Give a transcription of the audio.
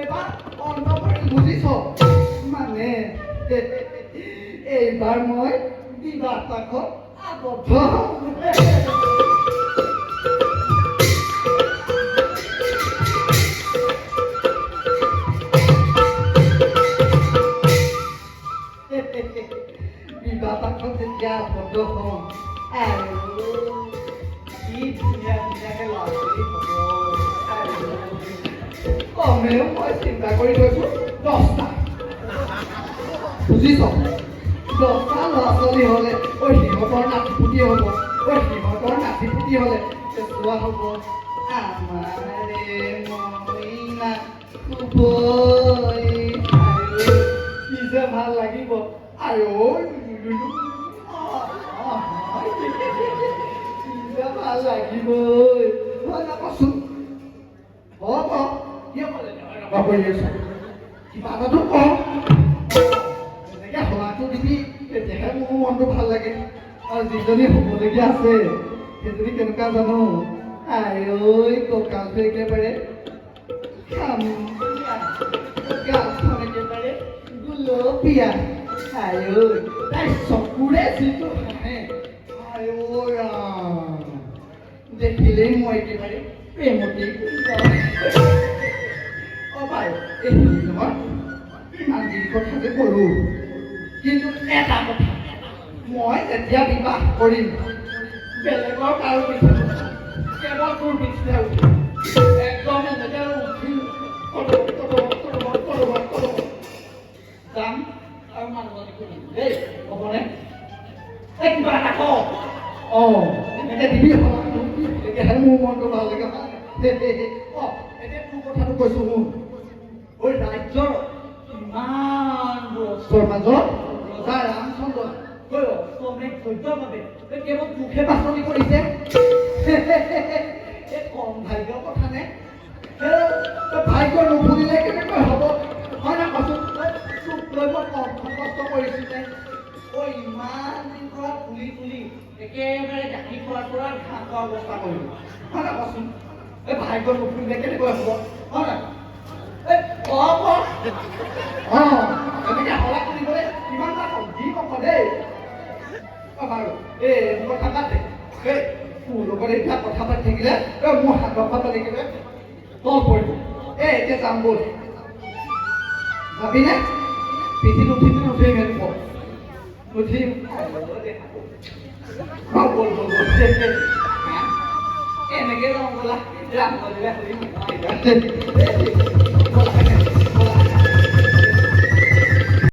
এবাৰ অন্ত কৰি বুজিছ মানে এইবাৰ মই বিবাহ পাশত আবদ্ধ বিবাহ পাশত যেতিয়া আবদ্ধ হওঁ আৰু কি ধুনীয়া ধুনীয়াকৈ ল'ৰা ছোৱালী হ'ব কমেও মই চিন্তা কৰি থৈছোঁ 10টা বুজিছ 10টা ল'ৰা ছোৱালী হ'লে সিহঁতৰ নাতিপুতি হ'ব সিহঁতৰ নাতিপুতি হ'লে চোৱা হ'ব আমাৰে মইনা খুবই কি যে ভাল লাগিব আৰু কি যে ভাল লাগিবই হয় না কচোন হ'ব কিয় ক'লে কৰি আছো কিবা এটাতো কওঁ এনেকৈ হলাটো দিবি তেতিয়াহে মোৰ মনটো ভাল লাগে আৰু যিজনী হ'বলগীয়া আছে সেইজনী কেনেকুৱা জানো আই কঁকালটো একেবাৰে গালখন একেবাৰে গুলপীয়া আই তাই চকুৰে যিটো হাঁহে আই দেখিলেই মই একেবাৰে প্ৰেমতেই পাই এই নহয় ইমান দিন কথা যে ক'লোঁ কিন্তু এটা কথা মই যেতিয়া বিবাহ কৰিম বেলেগৰ কাৰো পিছত কেৱল তোৰ পিছতে উঠিম একদম এনেকৈ উঠিম যাম আৰু মানুহজনী কৰিম দেই হ'বনে এই কিবা এটা কওঁ এনেকৈ দিবি তেতিয়াহে মোৰ মনটো ভাল লাগে এতিয়া তোৰ কথাটো কৈছোঁ মোৰ ঐ ৰাজ্যৰ ইমান বছৰ মাজত ৰজা ৰামচন্দ্ৰ অষ্টমেধ যজ্ঞৰ বাবে কেৱল মুখে বাছনি কৰিছে এই কম ভাগ্যৰ কথা নে ভাগ্য নুফুলিলে কেনেকৈ হ'ব হয় না কচোন তোক লৈ মই কষ্ট কৰিছিলে ইমান দিন পৰা ফুলি ফুলি একেবাৰে গাখীৰ খোৱাৰ পৰা ঘাঁহ খোৱা অৱস্থা কৰিলোঁ হয় না কচোন এই ভাগ্য নুফুলিলে কেনেকৈ হ'ব হয় না এনেকৈ হলা কৰিবলৈ কিমান এটা যি কব দেই বাৰু এই কথা পাতে তোৰ লগত এতিয়া কথা পাতি থাকিলে মোৰ হাতৰ কথা দেখিলে তল পৰিব এতিয়া যাম ব'ল যাবিনে পিঠিত উঠিম নুঠিম সেইটো উঠিম ব'ল ব'ল এনেকৈ যাওঁ বোলা ৰাম